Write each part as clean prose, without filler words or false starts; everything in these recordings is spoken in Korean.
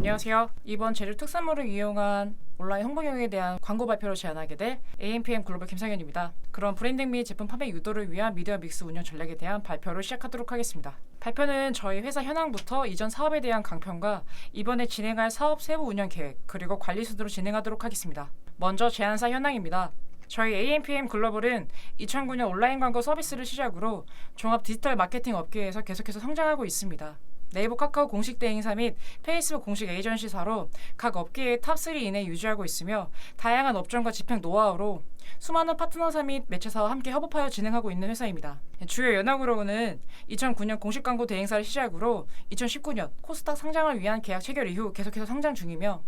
안녕하세요. 이번 제주 특산물을 이용한 온라인 홍보 경영에 대한 광고 발표를 제안하게 될 AMPM 글로벌 김상현입니다. 그럼 브랜딩 및 제품 판매 유도를 위한 미디어 믹스 운영 전략에 대한 발표를 시작하도록 하겠습니다. 발표는 저희 회사 현황부터 이전 사업에 대한 강평과 이번에 진행할 사업 세부 운영 계획 그리고 관리 순으로 진행하도록 하겠습니다. 먼저 제안사 현황입니다. 저희 AMPM 글로벌은 2009년 온라인 광고 서비스를 시작으로 종합 디지털 마케팅 업계에서 계속해서 성장하고 있습니다. 네이버 카카오 공식 대행사 및 페이스북 공식 에이전시사로 각 업계의 탑3 이내에 유지하고 있으며 다양한 업종과 집행 노하우로 수많은 파트너사 및 매체사와 함께 협업하여 진행하고 있는 회사입니다. 주요 연합으로는 2009년 공식 광고 대행사를 시작으로 2019년 코스닥 상장을 위한 계약 체결 이후 계속해서 성장 중이며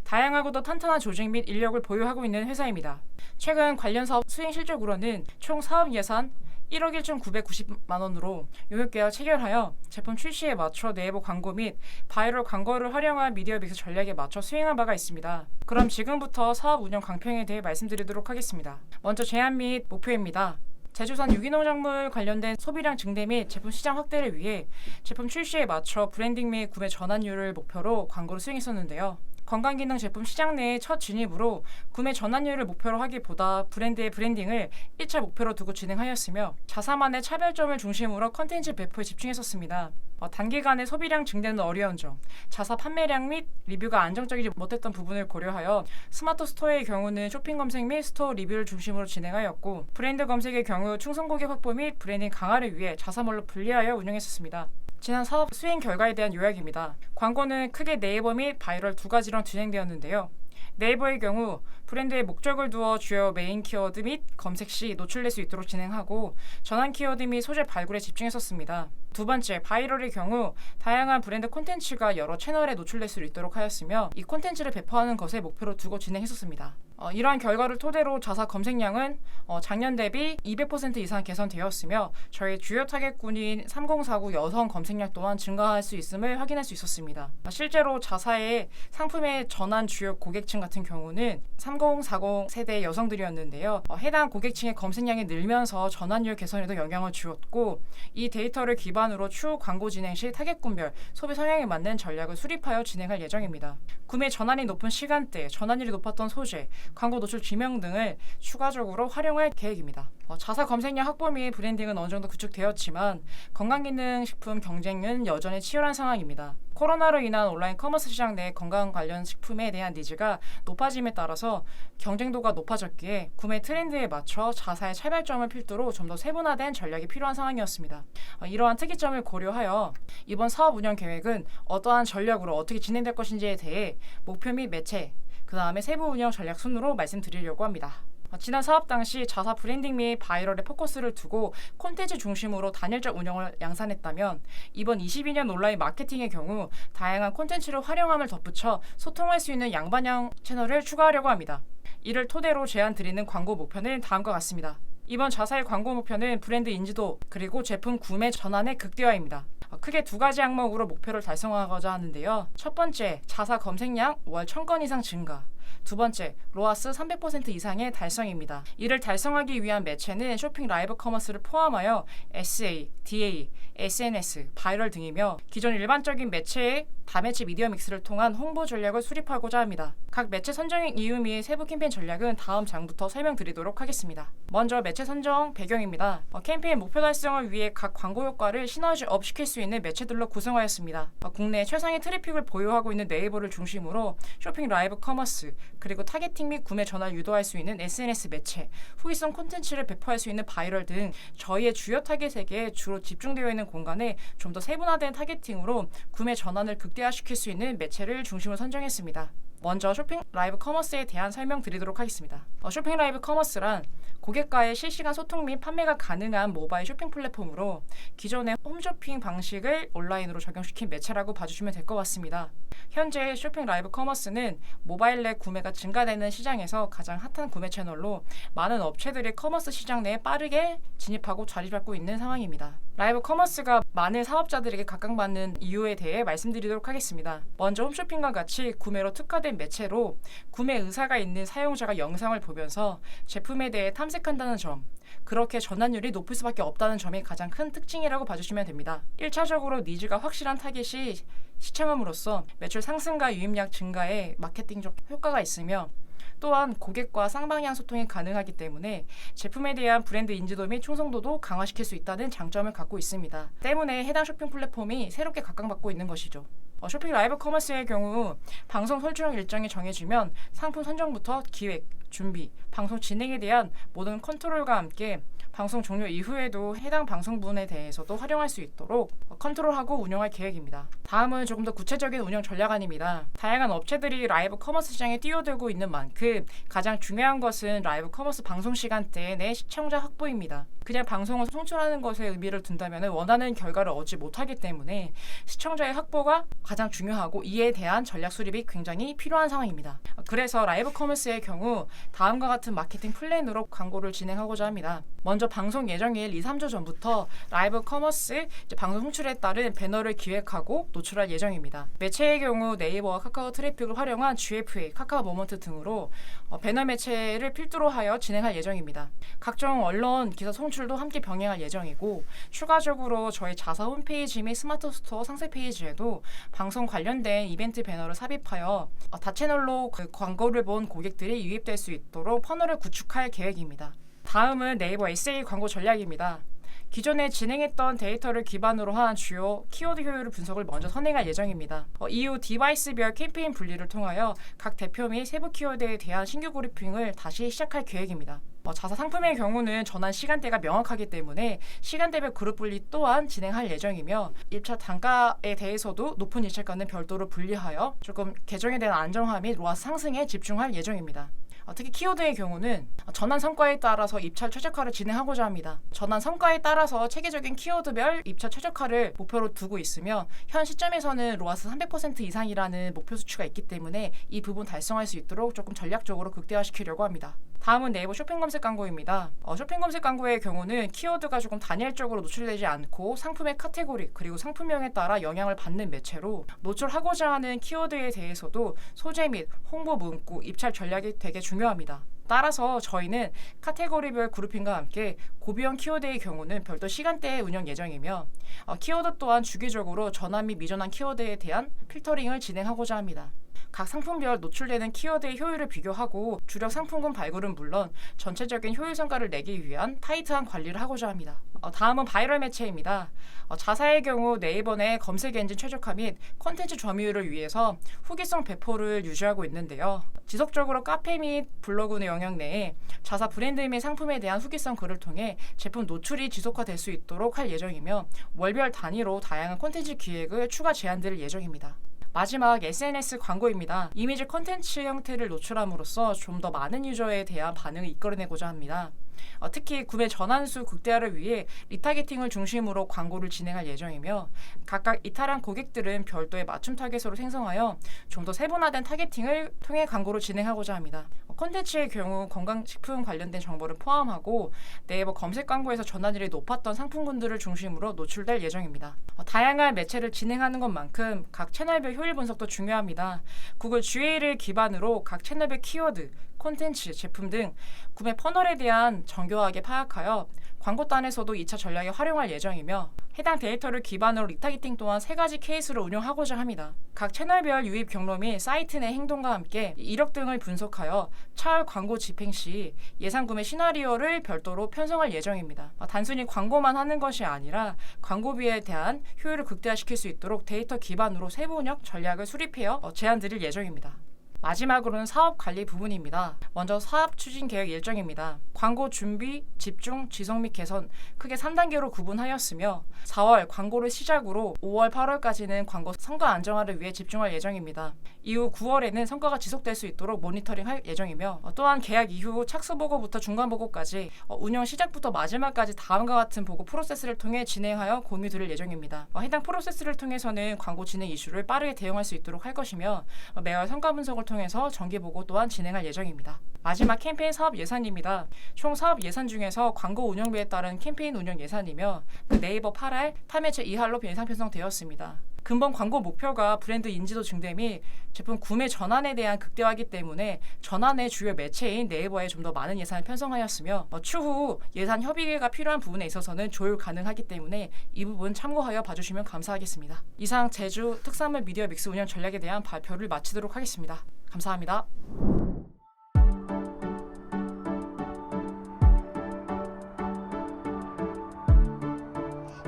다양하고도 탄탄한 조직 및 인력을 보유하고 있는 회사입니다. 최근 관련 사업 수행 실적으로는 총 사업 예산 1억 1,990만 원으로 용역 계약 체결하여 제품 출시에 맞춰 네이버 광고 및 바이럴 광고를 활용한 미디어 믹스 전략에 맞춰 수행한 바가 있습니다. 그럼 지금부터 사업 운영 강평에 대해 말씀드리도록 하겠습니다. 먼저 제안 및 목표입니다. 제주산 유기농작물 관련된 소비량 증대 및 제품 시장 확대를 위해 제품 출시에 맞춰 브랜딩 및 구매 전환율을 목표로 광고를 수행했었는데요. 건강기능 제품 시장 내의 첫 진입으로 구매 전환율을 목표로 하기보다 브랜드의 브랜딩을 1차 목표로 두고 진행하였으며 자사만의 차별점을 중심으로 컨텐츠 배포에 집중했었습니다. 단기간에 소비량 증대는 어려운 점, 자사 판매량 및 리뷰가 안정적이지 못했던 부분을 고려하여 스마트 스토어의 경우는 쇼핑 검색 및 스토어 리뷰를 중심으로 진행하였고 브랜드 검색의 경우 충성 고객 확보 및 브랜딩 강화를 위해 자사몰로 분리하여 운영했었습니다. 지난 사업 수행 결과에 대한 요약입니다. 광고는 크게 네이버 및 바이럴 두 가지로 진행되었는데요. 네이버의 경우 브랜드의 목적을 두어 주요 메인 키워드 및 검색 시 노출될 수 있도록 진행하고 전환 키워드 및 소재 발굴에 집중했었습니다. 두 번째, 바이럴의 경우 다양한 브랜드 콘텐츠가 여러 채널에 노출될 수 있도록 하였으며 이 콘텐츠를 배포하는 것에 목표로 두고 진행했었습니다. 이러한 결과를 토대로 자사 검색량은 작년 대비 200% 이상 개선되었으며 저희 주요 타겟군인 3049 여성 검색량 또한 증가할 수 있음을 확인할 수 있었습니다. 실제로 자사의 상품의 전환 주요 고객층 같은 경우는 3040 세대 여성들이었는데요. 해당 고객층의 검색량이 늘면서 전환율 개선에도 영향을 주었고 이 데이터를 기반으로 추후 광고 진행 시 타겟군별 소비 성향에 맞는 전략을 수립하여 진행할 예정입니다. 구매 전환이 높은 시간대, 전환율이 높았던 소재, 광고 노출 지명 등을 추가적으로 활용할 계획입니다. 자사 검색량 확보 및 브랜딩은 어느 정도 구축되었지만 건강기능식품 경쟁은 여전히 치열한 상황입니다. 코로나로 인한 온라인 커머스 시장 내 건강 관련 식품에 대한 니즈가 높아짐에 따라서 경쟁도가 높아졌기에 구매 트렌드에 맞춰 자사의 차별점을 필두로 좀 더 세분화된 전략이 필요한 상황이었습니다. 이러한 특이점을 고려하여 이번 사업 운영 계획은 어떠한 전략으로 어떻게 진행될 것인지에 대해 목표 및 매체, 그 다음에 세부 운영 전략 순으로 말씀드리려고 합니다. 지난 사업 당시 자사 브랜딩 및 바이럴에 포커스를 두고 콘텐츠 중심으로 단일적 운영을 양산했다면 이번 22년 온라인 마케팅의 경우 다양한 콘텐츠를 활용함을 덧붙여 소통할 수 있는 양방향 채널을 추가하려고 합니다. 이를 토대로 제안 드리는 광고 목표는 다음과 같습니다. 이번 자사의 광고 목표는 브랜드 인지도 그리고 제품 구매 전환의 극대화입니다. 크게 두 가지 항목으로 목표를 달성하고자 하는데요. 첫 번째, 자사 검색량 월 1000건 이상 증가. 두 번째, 로아스 300% 이상의 달성입니다. 이를 달성하기 위한 매체는 쇼핑 라이브 커머스를 포함하여 SA, DA, SNS, 바이럴 등이며 기존 일반적인 매체의 다매체 미디어 믹스를 통한 홍보 전략을 수립하고자 합니다. 각 매체 선정 이유 및 세부 캠페인 전략은 다음 장부터 설명드리도록 하겠습니다. 먼저 매체 선정 배경입니다. 캠페인 목표 달성을 위해 각 광고 효과를 시너지업 시킬 수 있는 매체들로 구성하였습니다. 국내 최상의 트래픽을 보유하고 있는 네이버를 중심으로 쇼핑 라이브 커머스, 그리고 타겟팅 및 구매 전환을 유도할 수 있는 SNS 매체, 후기성 콘텐츠를 배포할 수 있는 바이럴 등 저희의 주요 타겟에게 주로 집중되어 있는 공간에 좀 더 세분화된 타겟팅으로 구매 전환을 극대화시킬 수 있는 매체를 중심으로 선정했습니다. 먼저 쇼핑 라이브 커머스에 대한 설명드리도록 하겠습니다. 쇼핑 라이브 커머스란 고객과의 실시간 소통 및 판매가 가능한 모바일 쇼핑 플랫폼으로 기존의 홈쇼핑 방식을 온라인으로 적용시킨 매체라고 봐주시면 될 것 같습니다. 현재 쇼핑 라이브 커머스는 모바일 내 구매가 증가되는 시장에서 가장 핫한 구매 채널로 많은 업체들이 커머스 시장 내에 빠르게 진입하고 자리 잡고 있는 상황입니다. 라이브 커머스가 많은 사업자들에게 각광받는 이유에 대해 말씀드리도록 하겠습니다. 먼저 홈쇼핑과 같이 구매로 특화된 매체로 구매 의사가 있는 사용자가 영상을 보면서 제품에 대해 탐색 탐색한다는 점, 그렇게 전환율이 높을 수밖에 없다는 점이 가장 큰 특징이라고 봐주시면 됩니다. 1차적으로 니즈가 확실한 타겟이 시청함으로써 매출 상승과 유입량 증가에 마케팅적 효과가 있으며, 또한 고객과 쌍방향 소통이 가능하기 때문에 제품에 대한 브랜드 인지도 및 충성도도 강화시킬 수 있다는 장점을 갖고 있습니다. 때문에 해당 쇼핑 플랫폼이 새롭게 각광받고 있는 것이죠. 쇼핑 라이브 커머스의 경우 방송 설정 일정이 정해지면 상품 선정부터 기획, 준비, 방송 진행에 대한 모든 컨트롤과 함께 방송 종료 이후에도 해당 방송분에 대해서도 활용할 수 있도록 컨트롤하고 운영할 계획입니다. 다음은 조금 더 구체적인 운영 전략안입니다. 다양한 업체들이 라이브 커머스 시장에 뛰어들고 있는 만큼 가장 중요한 것은 라이브 커머스 방송 시간대 내 시청자 확보입니다. 그냥 방송을 송출하는 것에 의미를 둔다면 원하는 결과를 얻지 못하기 때문에 시청자의 확보가 가장 중요하고, 이에 대한 전략 수립이 굉장히 필요한 상황입니다. 그래서 라이브 커머스의 경우 다음과 같은 마케팅 플랜으로 광고를 진행하고자 합니다. 먼저 방송 예정일 2-3주 전부터 라이브 커머스 방송 송출에 따른 배너를 기획하고 노출할 예정입니다. 매체의 경우 네이버와 카카오 트래픽을 활용한 GFA, 카카오 모먼트 등으로 배너 매체를 필두로 하여 진행할 예정입니다. 각종 언론 기사 송출도 함께 병행할 예정이고, 추가적으로 저희 자사 홈페이지 및 스마트 스토어 상세 페이지에도 방송 관련된 이벤트 배너를 삽입하여 다채널로 그 광고를 본 고객들이 유입될 수 있도록 퍼널을 구축할 계획입니다. 다음은 네이버 SA 광고 전략입니다. 기존에 진행했던 데이터를 기반으로 한 주요 키워드 효율 분석을 먼저 선행할 예정입니다. 이후 디바이스별 캠페인 분리를 통하여 각 대표 및 세부 키워드에 대한 신규 그룹핑을 다시 시작할 계획입니다. 자사 상품의 경우는 전환 시간대가 명확하기 때문에 시간대별 그룹 분리 또한 진행할 예정이며, 입찰 단가에 대해서도 높은 입찰가는 별도로 분리하여 조금 계정에 대한 안정화 및 로아스 상승에 집중할 예정입니다. 특히 키워드의 경우는 전환 성과에 따라서 입찰 최적화를 진행하고자 합니다. 전환 성과에 따라서 체계적인 키워드별 입찰 최적화를 목표로 두고 있으며, 현 시점에서는 로아스 300% 이상이라는 목표 수치가 있기 때문에 이 부분 달성할 수 있도록 조금 전략적으로 극대화시키려고 합니다. 다음은 네이버 쇼핑 검색 광고입니다. 쇼핑 검색 광고의 경우는 키워드가 조금 단일적으로 노출되지 않고 상품의 카테고리 그리고 상품명에 따라 영향을 받는 매체로, 노출하고자 하는 키워드에 대해서도 소재 및 홍보 문구, 입찰 전략이 되게 중요합니다. 따라서 저희는 카테고리별 그룹핑과 함께 고비형 키워드의 경우는 별도 시간대에 운영 예정이며, 키워드 또한 주기적으로 전환 및 미전환 키워드에 대한 필터링을 진행하고자 합니다. 각 상품별 노출되는 키워드의 효율을 비교하고 주력 상품군 발굴은 물론 전체적인 효율 성과를 내기 위한 타이트한 관리를 하고자 합니다. 다음은 바이럴 매체입니다. 자사의 경우 네이버 내 검색 엔진 최적화 및 콘텐츠 점유율을 위해서 후기성 배포를 유지하고 있는데요. 지속적으로 카페 및 블로그 영역 내에 자사 브랜드 및 상품에 대한 후기성 글을 통해 제품 노출이 지속화될 수 있도록 할 예정이며, 월별 단위로 다양한 콘텐츠 기획을 추가 제안드릴 예정입니다. 마지막 SNS 광고입니다. 이미지 콘텐츠 형태를 노출함으로써 좀 더 많은 유저에 대한 반응을 이끌어내고자 합니다. 특히 구매 전환수 극대화를 위해 리타게팅을 중심으로 광고를 진행할 예정이며, 각각 이탈한 고객들은 별도의 맞춤 타겟으로 생성하여 좀 더 세분화된 타겟팅을 통해 광고를 진행하고자 합니다. 콘텐츠의 경우 건강식품 관련된 정보를 포함하고 네이버 검색 광고에서 전환율이 높았던 상품군들을 중심으로 노출될 예정입니다. 다양한 매체를 진행하는 것만큼 각 채널별 효율 분석도 중요합니다. 구글 GA를 기반으로 각 채널별 키워드, 콘텐츠, 제품 등 구매 퍼널에 대한 정교하게 파악하여 광고단에서도 2차 전략에 활용할 예정이며, 해당 데이터를 기반으로 리타게팅 또한 3가지 케이스를 운영하고자 합니다. 각 채널별 유입 경로 및 사이트 내 행동과 함께 이력 등을 분석하여 차후 광고 집행 시 예상 구매 시나리오를 별도로 편성할 예정입니다. 단순히 광고만 하는 것이 아니라 광고비에 대한 효율을 극대화시킬 수 있도록 데이터 기반으로 세부적 전략을 수립하여 제안 드릴 예정입니다. 마지막으로는 사업 관리 부분입니다. 먼저 사업 추진 계획 일정입니다. 광고 준비, 집중, 지속 및 개선 크게 3단계로 구분하였으며, 4월 광고를 시작으로 5월, 8월까지는 광고 성과 안정화를 위해 집중할 예정입니다. 이후 9월에는 성과가 지속될 수 있도록 모니터링할 예정이며, 또한 계약 이후 착수 보고부터 중간 보고까지 운영 시작부터 마지막까지 다음과 같은 보고 프로세스를 통해 진행하여 공유 드릴 예정입니다. 해당 프로세스를 통해서는 광고 진행 이슈를 빠르게 대응할 수 있도록 할 것이며, 매월 성과 분석을 통해서 정기 보고 또한 진행할 예정입니다. 마지막 캠페인 사업 예산입니다. 총 사업 예산 중에서 광고 운영비에 따른 캠페인 운영 예산이며, 네이버 8할, 타매체 2할로 예산 편성되었습니다. 근본 광고 목표가 브랜드 인지도 증대 및 제품 구매 전환에 대한 극대화이기 때문에 전환의 주요 매체인 네이버에 좀 더 많은 예산을 편성하였으며 추후 예산 협의가 필요한 부분에 있어서는 조율 가능하기 때문에 이 부분 참고하여 봐주시면 감사하겠습니다. 이상 제주 특산물 미디어 믹스 운영 전략에 대한 발표를 마치도록 하겠습니다. 감사합니다.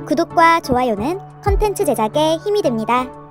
구독과 좋아요는 콘텐츠 제작에 힘이 됩니다.